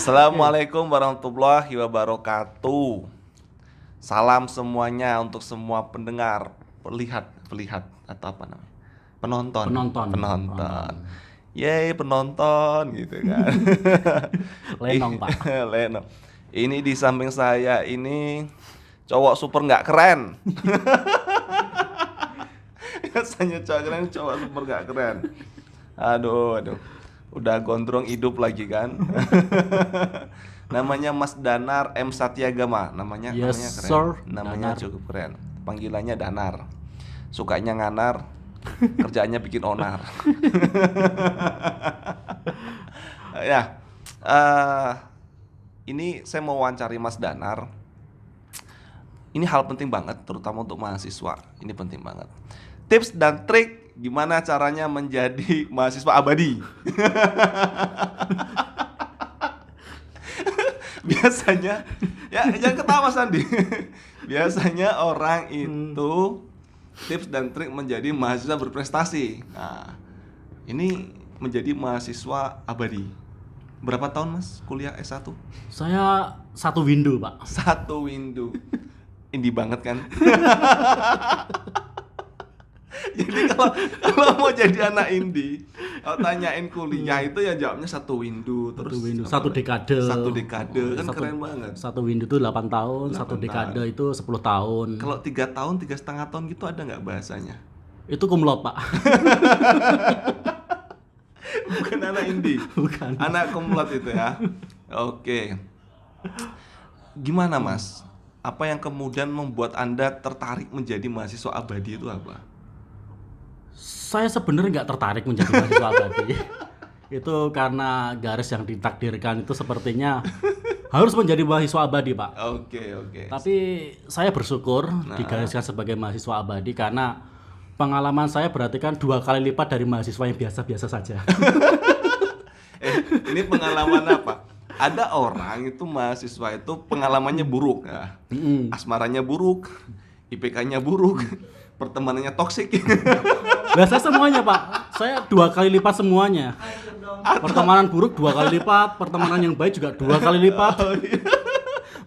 Assalamualaikum warahmatullahi wabarakatuh. Salam semuanya untuk semua pendengar, pelihat atau apa namanya? Penonton. Penonton. Yeay, penonton gitu kan. Lenong, Pak. Lenong. Ini di samping saya ini cowok super nggak keren. Biasanya cowok keren, cowok super nggak keren. Aduh. Udah gondrong hidup lagi kan. Namanya Mas Danar M Satyagama. Namanya Yes, keren. sir. Namanya Danar. cukup keren. Panggilannya Danar. Sukanya nganar, kerjaannya bikin onar. Ya. Ini saya mau wawancari Mas Danar. Ini hal penting banget, terutama untuk mahasiswa. Ini penting banget. Tips dan trik gimana caranya menjadi mahasiswa abadi. Biasanya, ya jangan ketawa Sandi. Biasanya orang itu tips dan trik menjadi mahasiswa berprestasi. Nah, ini menjadi mahasiswa abadi. Berapa tahun Mas kuliah S1? Saya satu window, Pak. Satu window. Indie banget kan? Jadi kalau mau jadi anak indie, kalau tanyain kuliah itu ya jawabnya satu window, terus Satu dekade. Satu dekade kan keren banget. Satu window itu 8 tahun, satu dekade itu 10 tahun. Kalau 3 tahun, 3,5 tahun gitu ada nggak bahasanya? Itu cum laude, Pak. Bukan anak indie. Bukan. Anak cum laude itu ya. Oke. Gimana Mas? Apa yang kemudian membuat Anda tertarik menjadi mahasiswa abadi itu apa? Saya sebenarnya nggak tertarik menjadi mahasiswa abadi. Itu karena garis yang ditakdirkan itu sepertinya harus menjadi mahasiswa abadi, Pak. Oke. Tapi saya bersyukur digariskan sebagai mahasiswa abadi karena pengalaman saya berarti kan 2 kali lipat dari mahasiswa yang biasa-biasa saja. Ini pengalaman apa? Ada orang itu mahasiswa itu pengalamannya buruk ya. Asmaranya buruk, IPK-nya buruk, pertemanannya toksik. Lah saya semuanya, Pak. Saya 2 kali lipat semuanya. Pertemanan buruk 2 kali lipat, pertemanan yang baik juga 2 kali lipat.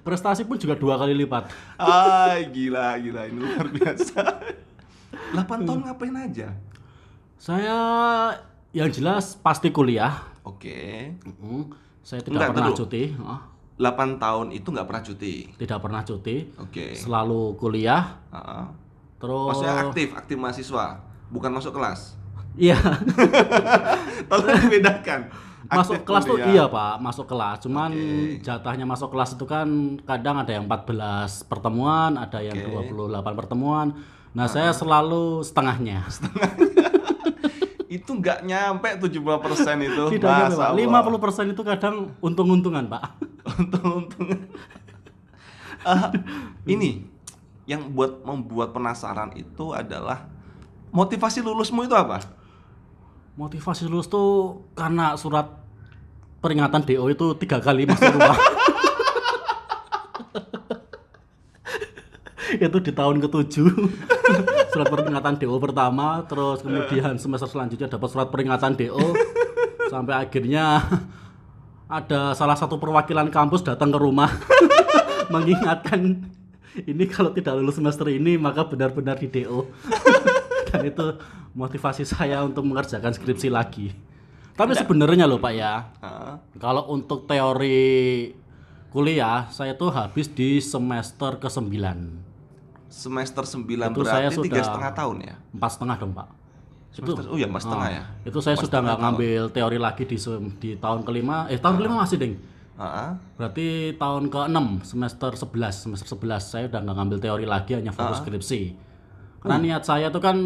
Prestasi pun juga 2 kali lipat. Gila ini luar biasa. 8 tahun ngapain aja? Saya yang jelas pasti kuliah. Oke. Saya tidak pernah dulu. cuti. 8 tahun itu nggak pernah cuti. Tidak pernah cuti. Oke. Selalu kuliah. Terus Maksudnya aktif mahasiswa, bukan masuk kelas. iya. Tolong dibedakan. Masuk Aktif kelas tuh kuliah. iya, Pak, masuk kelas. Cuman Oke. jatahnya masuk kelas itu kan kadang ada yang 14 pertemuan, ada yang 28 pertemuan. Nah, saya selalu setengahnya. Itu nggak nyampe 70% itu. Tidak nyampe, Pak. Masa 50% itu kadang untung-untungan, Pak. Untung-untung. Ini yang membuat penasaran itu adalah motivasi lulusmu itu apa? Motivasi lulus tuh karena surat peringatan DO itu 3 kali masuk rumah. Itu di tahun ke-7. Surat peringatan DO pertama, terus kemudian semester selanjutnya dapat surat peringatan DO. Sampai akhirnya ada salah satu perwakilan kampus datang ke rumah mengingatkan ini kalau tidak lulus semester ini maka benar-benar di DO. Dan itu motivasi saya untuk mengerjakan skripsi lagi. Tapi sebenarnya loh Pak ya, kalau untuk teori kuliah saya tuh habis di semester ke-9. Semester 9 Itu saya berarti sudah 3,5 tahun ya? 4,5 dong Pak. Oh ya 4,5 ya? Itu saya sudah nggak ngambil teori lagi di tahun kelima. Tahun kelima masih ding. Berarti tahun ke-6 semester 11 saya udah nggak ngambil teori lagi, hanya fokus skripsi. Karena niat saya tuh kan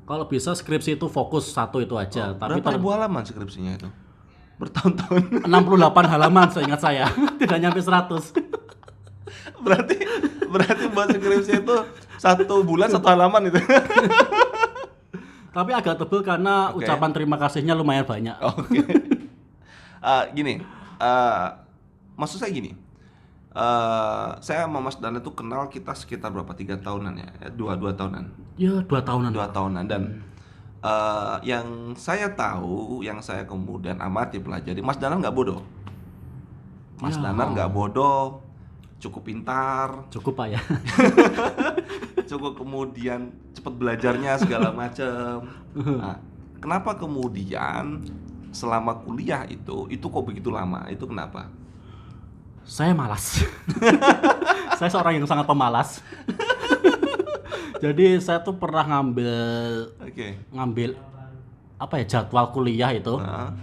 kalau bisa skripsi itu fokus satu itu aja. Tapi Berapa ribu halaman skripsinya itu? Bertahun-tahun. 68 halaman seingat saya. Tidak nyampe 100. berarti buat skripsi itu 1 bulan 1 halaman itu. Tapi agak tebel karena ucapan terima kasihnya lumayan banyak. Oke. Gini, maksud saya gini. Saya sama Mas Dan itu kenal kita sekitar berapa? 3 tahunan ya? 2 tahunan. Ya 2 tahunan. 2 tahunan dan yang saya tahu, yang saya kemudian amati pelajari, Mas Danar nggak bodoh. Mas Danar nggak bodoh, cukup pintar, Cukup Pak ya. cukup kemudian cepat belajarnya segala macam. Nah, kenapa kemudian selama kuliah itu kok begitu lama? Itu kenapa? Saya malas. Saya seorang yang sangat pemalas. Jadi saya tuh pernah ngambil apa ya, jadwal kuliah itu. Nah,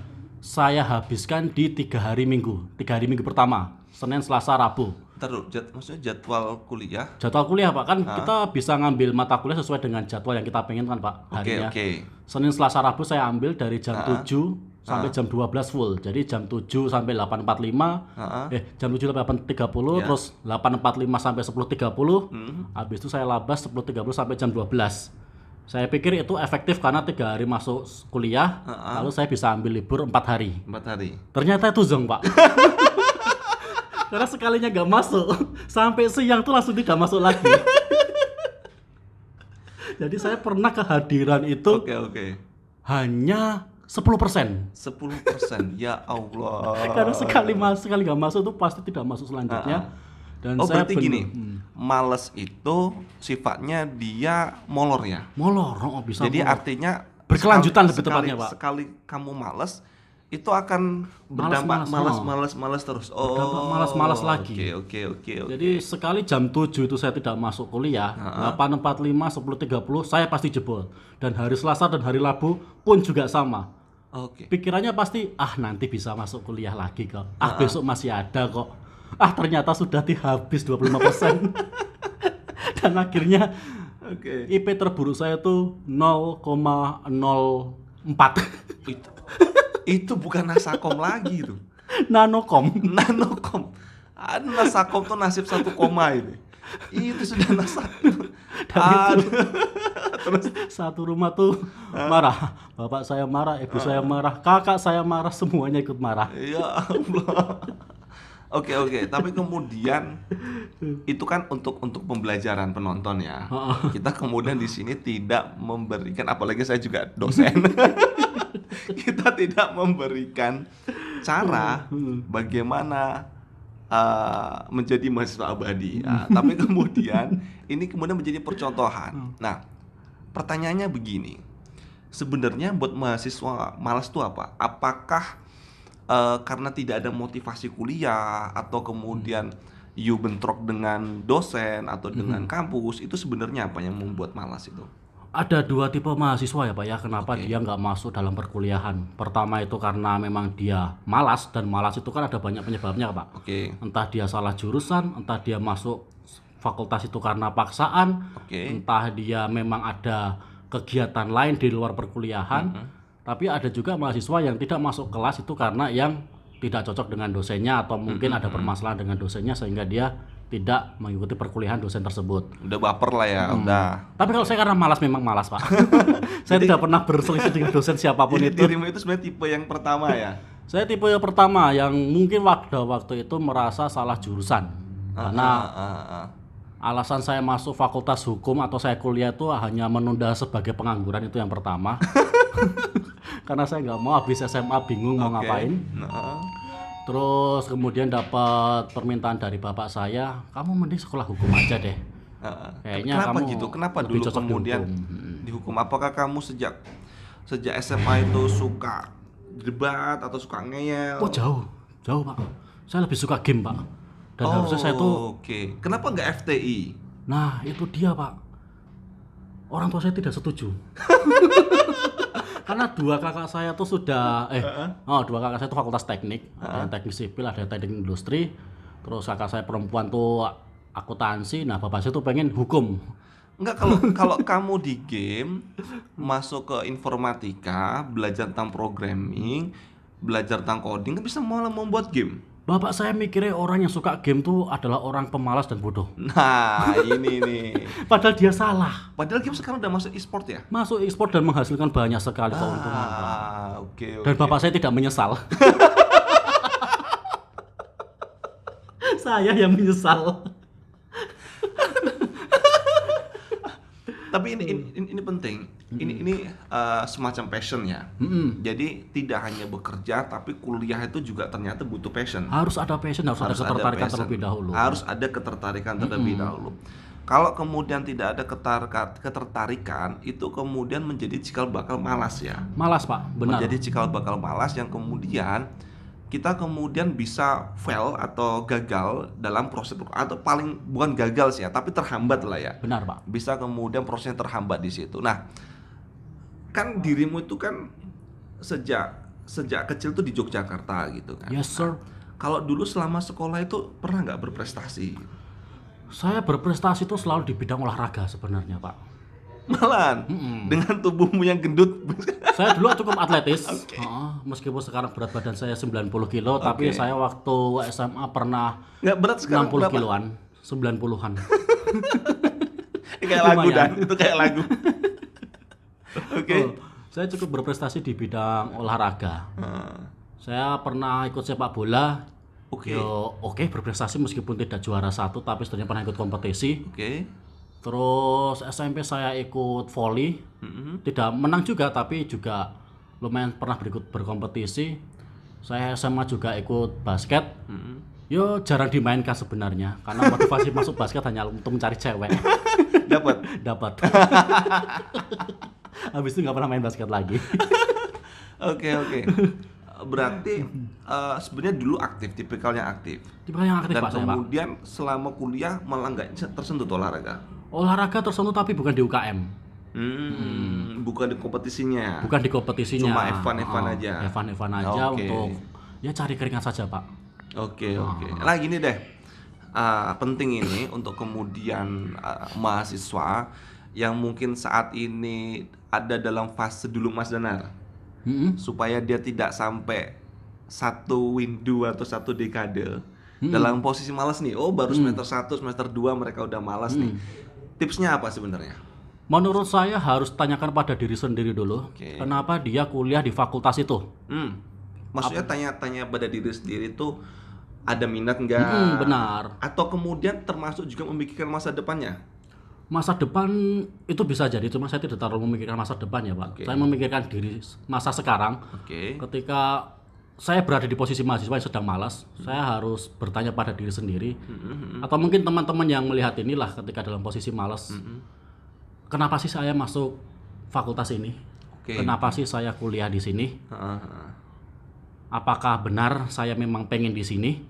Saya habiskan di 3 hari minggu. 3 hari minggu pertama, Senin, Selasa, Rabu. ntar dulu, maksudnya jadwal kuliah. Jadwal kuliah Pak, kan kita bisa ngambil mata kuliah sesuai dengan jadwal yang kita pengen kan Pak harinya. Oke. Senin, Selasa, Rabu saya ambil dari jam 7 sampai jam 12 full. Jadi jam 7 sampai 8.45, jam 7 sampai 8.30, terus 8.45 sampai 10.30. Habis itu saya labas 10.30 sampai jam 12. Saya pikir itu efektif karena 3 hari masuk kuliah, lalu saya bisa ambil libur 4 hari. 4 hari. Ternyata itu zong Pak. Karena sekalinya nggak masuk, sampai siang tuh langsung tidak masuk lagi. Jadi saya pernah kehadiran itu Oke. hanya 10%. 10%. Ya Allah. Karena sekali nggak masuk tuh pasti tidak masuk selanjutnya. Dan saya berarti gini, males itu sifatnya dia molor ya. molor, bisa. Jadi molor. artinya Berkelanjutan lebih tepatnya, Pak. Sekali kamu males itu akan berdampak malas terus. Berdampak malas lagi. Oke. Jadi sekali jam 7 itu saya tidak masuk kuliah, 8.45, 10.30 saya pasti jebol. Dan hari Selasa dan hari Rabu pun juga sama. Oke. Pikirannya pasti, nanti bisa masuk kuliah lagi kok. Besok masih ada kok. Ternyata sudah habis 25%. Dan akhirnya IP terburuk saya tuh 0,04. Itu bukan nasakom lagi itu. Nanokom. Nasakom tuh nasib 1 koma ini. Itu sudah nasakom. Terus satu rumah tuh marah. Bapak saya marah, ibu saya marah, kakak saya marah, semuanya ikut marah. Ya Allah. Oke. Tapi kemudian itu kan untuk pembelajaran penonton ya. Kita kemudian di sini tidak memberikan, apalagi saya juga dosen. Kita tidak memberikan cara bagaimana menjadi mahasiswa abadi. Tapi kemudian ini menjadi percontohan. Nah, pertanyaannya begini. Sebenarnya buat mahasiswa malas itu apa? Apakah karena tidak ada motivasi kuliah, atau kemudian you bentrok dengan dosen atau dengan kampus? Itu sebenarnya apa yang membuat malas itu? Ada 2 tipe mahasiswa ya Pak ya, kenapa dia nggak masuk dalam perkuliahan. Pertama itu karena memang dia malas, dan malas itu kan ada banyak penyebabnya Pak. Entah dia salah jurusan, entah dia masuk fakultas itu karena paksaan, entah dia memang ada kegiatan lain di luar perkuliahan. Tapi ada juga mahasiswa yang tidak masuk kelas itu karena yang tidak cocok dengan dosennya, atau mungkin ada permasalahan dengan dosennya sehingga dia tidak mengikuti perkuliahan dosen tersebut. Udah baper lah ya, udah. Tapi kalau saya karena malas, memang malas Pak. Saya tidak pernah berselisih dengan dosen siapapun itu. Dirimu itu sebenarnya tipe yang pertama ya? Saya tipe yang pertama yang mungkin waktu itu merasa salah jurusan. Karena alasan saya masuk fakultas hukum atau saya kuliah itu hanya menunda sebagai pengangguran, itu yang pertama. Karena saya nggak mau habis SMA bingung mau ngapain. Terus kemudian dapat permintaan dari bapak saya, kamu mending sekolah hukum aja deh. Kayaknya kenapa kamu gitu? Kenapa lebih dulu cocok kemudian di hukum? Apakah kamu sejak SMA itu suka debat atau suka ngeyel? Oh jauh Pak. Saya lebih suka game Pak. Dan harusnya saya tuh. Kenapa nggak FTI? Nah itu dia Pak. Orang tua saya tidak setuju. Karena 2 kakak saya tuh sudah 2 kakak saya tuh fakultas teknik, ada yang teknik sipil, ada yang teknik industri. Terus kakak saya perempuan tuh akuntansi. Nah bapak saya tuh pengen hukum. Enggak, kalau kamu di game masuk ke informatika, belajar tentang programming, belajar tentang coding, kan bisa malah membuat game. Bapak saya mikirnya orang yang suka game tuh adalah orang pemalas dan bodoh. Nah, ini nih. Padahal dia salah. Padahal game sekarang udah masuk e-sport ya? Masuk e-sport dan menghasilkan banyak sekali keuntungan. Dan bapak saya tidak menyesal. Saya yang menyesal. Tapi ini penting. semacam passion ya. Jadi tidak hanya bekerja, tapi kuliah itu juga ternyata butuh passion. Harus ada passion, harus ada ketertarikan terlebih dahulu. Harus ada ketertarikan terlebih dahulu. Kalau kemudian tidak ada ketertarikan, itu kemudian menjadi cikal bakal malas ya. Malas Pak, benar. Menjadi cikal bakal malas yang kemudian kita kemudian bisa fail atau gagal dalam proses, atau paling bukan gagal sih ya, tapi terhambat lah ya. Benar Pak. Bisa kemudian prosesnya terhambat di situ. Nah, kan dirimu itu kan sejak kecil tuh di Yogyakarta gitu kan. Yes sir. Kalau dulu selama sekolah itu pernah nggak berprestasi? Saya berprestasi itu selalu di bidang olahraga sebenarnya Pak. Malahan dengan tubuhmu yang gendut. Saya dulu cukup atletis. Oke. Meskipun sekarang berat badan saya 90 kilo, tapi saya waktu SMA pernah Nggak berat sekarang 60 berapa? kiloan, 90-an. Kayak lagu Lumayan. dan itu kayak lagu. Oke. Saya cukup berprestasi di bidang olahraga. Saya pernah ikut sepak bola. Oke. Oke, berprestasi meskipun tidak juara satu, tapi sebenarnya pernah ikut kompetisi. Oke. Terus SMP saya ikut volley, tidak menang juga, tapi juga lumayan pernah berkompetisi. Saya SMA juga ikut basket. Yo jarang dimainkan sebenarnya, karena motivasi masuk basket hanya untuk mencari cewek. Dapat. Habis itu nggak pernah main basket lagi. Oke. Berarti sebenarnya dulu aktif, tipikalnya aktif. Tipikalnya aktif Dan Pak saya Pak. kemudian selama kuliah malah nggak tersentuh tuh olahraga. Olahraga tersentuh tapi bukan di UKM. Bukan di kompetisinya. Bukan di kompetisinya. Cuma Evan aja. Evan aja Oke. untuk ya cari keringat saja Pak. Oke. Nah gini deh, penting ini untuk kemudian mahasiswa yang mungkin saat ini ada dalam fase dulu Mas Danar, supaya dia tidak sampai satu window atau satu dekade dalam posisi malas nih. Oh baru semester 1, semester 2 mereka udah malas nih. Tipsnya apa sebenarnya? Menurut saya harus tanyakan pada diri sendiri dulu. Oke. Kenapa dia kuliah di fakultas itu? Maksudnya tanya-tanya pada diri sendiri tuh ada minat nggak? Benar. Atau kemudian termasuk juga memikirkan masa depannya? Masa depan itu bisa jadi, cuma saya tidak terlalu memikirkan masa depan ya Pak. Oke. Saya memikirkan diri masa sekarang. Oke. Ketika saya berada di posisi mahasiswa yang sedang malas, saya harus bertanya pada diri sendiri. Atau mungkin teman-teman yang melihat inilah ketika dalam posisi malas. Kenapa sih saya masuk fakultas ini? Oke. Kenapa sih saya kuliah di sini? Apakah benar saya memang pengen di sini?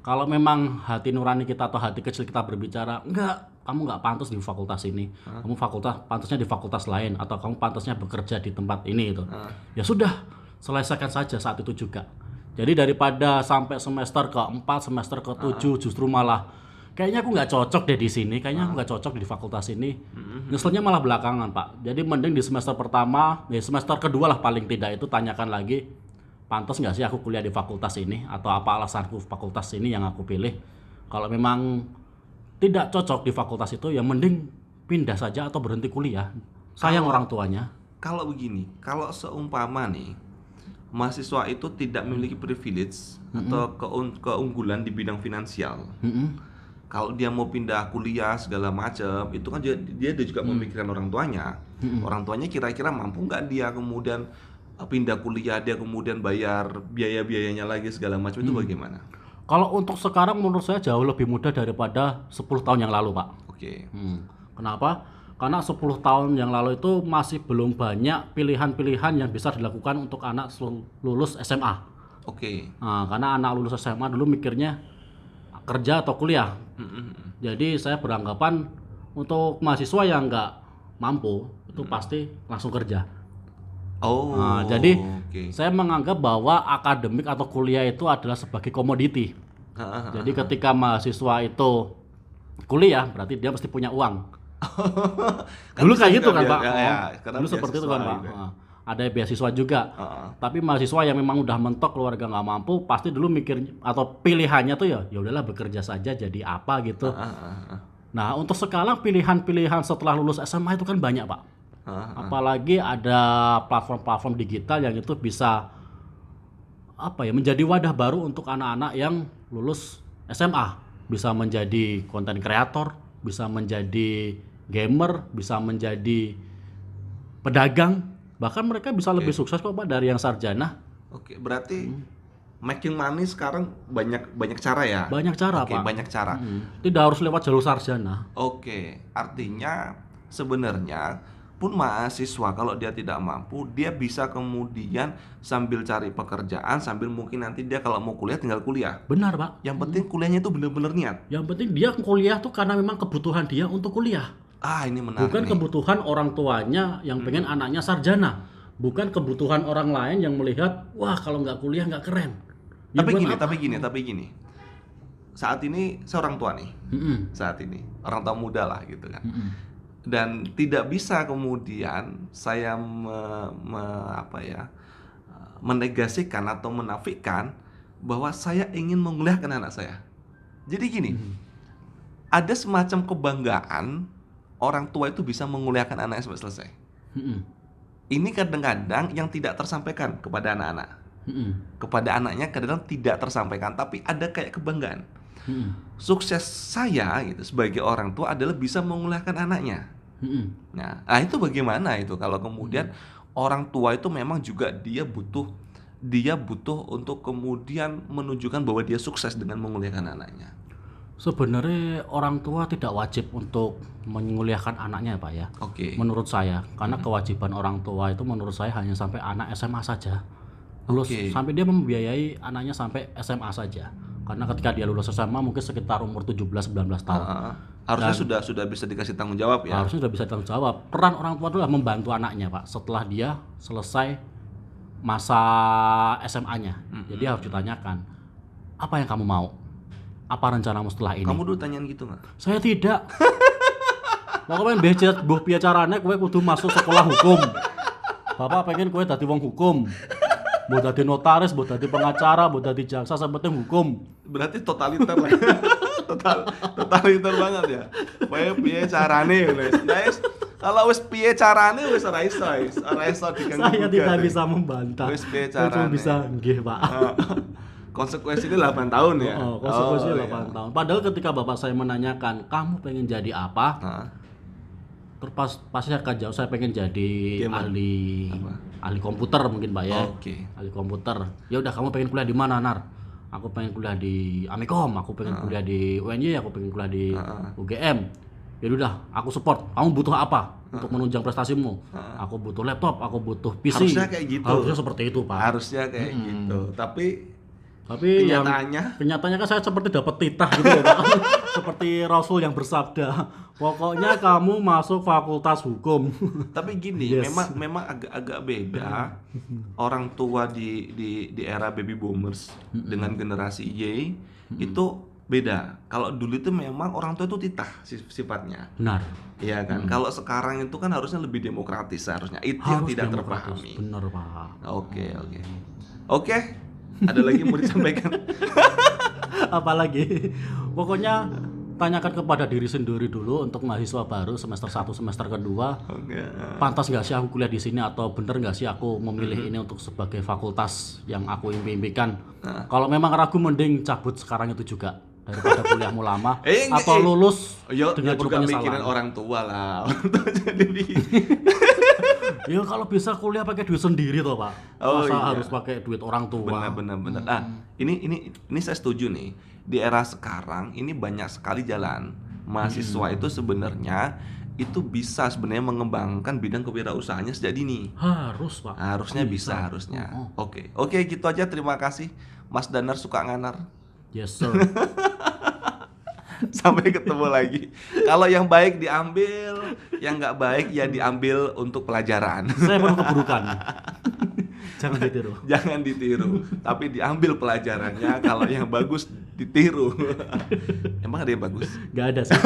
Kalau memang hati nurani kita atau hati kecil kita berbicara, enggak, kamu enggak pantas di fakultas ini. Kamu pantasnya di fakultas lain, atau kamu pantasnya bekerja di tempat ini itu. Ya sudah, selesaikan saja saat itu juga. Jadi daripada sampai semester ke-4, semester ke-7 justru malah kayaknya aku nggak cocok deh di sini, kayaknya aku nggak cocok di fakultas ini. Nyeselnya malah belakangan Pak. Jadi mending di semester pertama, di semester kedua lah paling tidak itu tanyakan lagi, pantas nggak sih aku kuliah di fakultas ini, atau apa alasanku fakultas ini yang aku pilih. Kalau memang tidak cocok di fakultas itu, ya mending pindah saja atau berhenti kuliah. Sayang orang tuanya. Kalau begini, kalau seumpama nih mahasiswa itu tidak memiliki privilege atau keunggulan di bidang finansial. Kalau dia mau pindah kuliah segala macam, itu kan dia juga memikirkan orang tuanya. Orang tuanya kira-kira mampu nggak dia kemudian pindah kuliah, dia kemudian bayar biaya-biayanya lagi segala macam, itu bagaimana? Kalau untuk sekarang menurut saya jauh lebih mudah daripada 10 tahun yang lalu Pak. Oke. Kenapa? Karena 10 tahun yang lalu itu masih belum banyak pilihan-pilihan yang bisa dilakukan untuk anak lulus SMA. Oke. Nah, karena anak lulus SMA dulu mikirnya kerja atau kuliah. Jadi saya beranggapan untuk mahasiswa yang nggak mampu itu pasti langsung kerja. Jadi saya menganggap bahwa akademik atau kuliah itu adalah sebagai komoditi. Jadi ketika mahasiswa itu kuliah berarti dia mesti punya uang. Dulu kayak gitu kan Pak. Dulu seperti itu kan Pak. Ada beasiswa juga. Tapi mahasiswa yang memang udah mentok, keluarga nggak mampu, pasti dulu mikir atau pilihannya tuh ya udahlah bekerja saja jadi apa gitu. Nah, untuk sekarang pilihan-pilihan setelah lulus SMA itu kan banyak Pak. Apalagi ada platform-platform digital yang itu bisa menjadi wadah baru untuk anak-anak yang lulus SMA. Bisa menjadi konten kreator, bisa menjadi gamer, bisa menjadi pedagang, bahkan mereka bisa lebih sukses kok Pak dari yang sarjana. Oke, berarti making money sekarang banyak cara ya? Banyak cara Oke, Pak. banyak cara. Tidak harus lewat jalur sarjana. Oke, artinya sebenarnya pun mahasiswa kalau dia tidak mampu, dia bisa kemudian sambil cari pekerjaan, sambil mungkin nanti dia kalau mau kuliah tinggal kuliah. Benar Pak. Yang penting kuliahnya itu benar-benar niat. Yang penting dia kuliah tuh karena memang kebutuhan dia untuk kuliah. Ini menarik Bukan nih. kebutuhan orang tuanya yang pengen anaknya sarjana. Bukan kebutuhan orang lain yang melihat, wah kalau nggak kuliah nggak keren. Ya Tapi buat gini, apa? tapi gini. Saat ini saya orang tua nih. Saat ini orang tua muda lah gitu kan. Dan tidak bisa kemudian saya menegasikan atau menafikan bahwa saya ingin menguliahkan anak saya. Jadi gini, ada semacam kebanggaan orang tua itu bisa menguliahkan anaknya sampai selesai. Ini kadang-kadang yang tidak tersampaikan kepada anak-anak. Kepada anaknya kadang-kadang tidak tersampaikan, tapi ada kayak kebanggaan. Sukses saya gitu sebagai orang tua adalah bisa menguliahkan anaknya. Nah, itu bagaimana itu kalau kemudian orang tua itu memang juga dia butuh untuk kemudian menunjukkan bahwa dia sukses dengan menguliahkan anaknya. Sebenarnya orang tua tidak wajib untuk menguliahkan anaknya Pak ya. Oke. Menurut saya, karena kewajiban orang tua itu menurut saya hanya sampai anak SMA saja. Lulus sampai dia membiayai anaknya sampai SMA saja. Karena ketika dia lulus SMA mungkin sekitar umur 17-19 tahun. Harusnya sudah bisa dikasih tanggung jawab ya. Harusnya sudah bisa tanggung jawab. Peran orang tua adalah membantu anaknya Pak setelah dia selesai masa SMA-nya. Jadi harus ditanyakan, apa yang kamu mau? Apa rencanamu setelah ini? Kamu dulu tanyain gitu nggak? Saya tidak. Mau pengen biar carane kowe kudu masuk sekolah hukum. Bapak pengen kowe dadi wong hukum. Mau dadi notaris, mau dadi pengacara, mau dadi jaksa, sepenting hukum. Berarti totaliter lah. Totaliter banget ya. Piye carane guys. Kalau wis piye carane wis ora iso diganggu. Saya tidak bisa membantah. Wis piye Saya cuma carane. bisa nggih, Pak. Konsekuensinya 8 tahun ya. Konsekuensinya 8 tahun. Padahal ketika bapak saya menanyakan, "Kamu pengen jadi apa?" Terus pasti saya akan jawab, saya pengen jadi ahli komputer mungkin Pak ya. Oke. Ahli komputer. Ya udah kamu pengen kuliah di mana, Nar? Aku pengen kuliah di Amikom, aku pengen kuliah di UNY, aku pengen kuliah di UGM. Ya udah, aku support. Kamu butuh apa untuk menunjang prestasimu? Aku butuh laptop, aku butuh PC. Harusnya kayak gitu. Harusnya seperti itu, Pak. Harusnya kayak gitu. Tapi kenyataannya kan saya seperti dapat titah gitu ya Pak. Seperti Rasul yang bersabda, pokoknya kamu masuk fakultas hukum. Tapi gini, memang agak beda orang tua di era baby boomers dengan generasi Y itu beda. Kalau dulu itu memang orang tua itu titah sifatnya. Benar. Iya kan. Kalau sekarang itu kan harusnya lebih demokratis seharusnya. Itu yang tidak terpahami. Benar Pak. Oke. Ada lagi mau disampaikan? Apalagi, pokoknya tanyakan kepada diri sendiri dulu untuk mahasiswa baru semester 1 semester kedua. Pantas nggak sih aku kuliah di sini atau bener nggak sih aku memilih ini untuk sebagai fakultas yang aku impikan? Kalau memang ragu mending cabut sekarang itu juga daripada kuliahmu lama atau lulus dengan juga mikirin penyesalan. orang tua lah. Jadi ya kalau bisa kuliah pakai duit sendiri toh Pak. Masa harus pakai duit orang tua. Benar. Ini saya setuju nih. Di era sekarang ini banyak sekali jalan mahasiswa itu sebenarnya itu bisa sebenarnya mengembangkan bidang kewirausahaannya sejak dini. Harus Pak. Harusnya bisa. Oke, gitu aja. Terima kasih Mas Danar suka nganar. Yes sir. Sampai ketemu lagi. Kalau yang baik diambil, yang nggak baik ya diambil untuk pelajaran. Saya penuh keburukan. Jangan ditiru. Tapi diambil pelajarannya. Kalau yang bagus ditiru. Emang ada yang bagus? Nggak ada sih.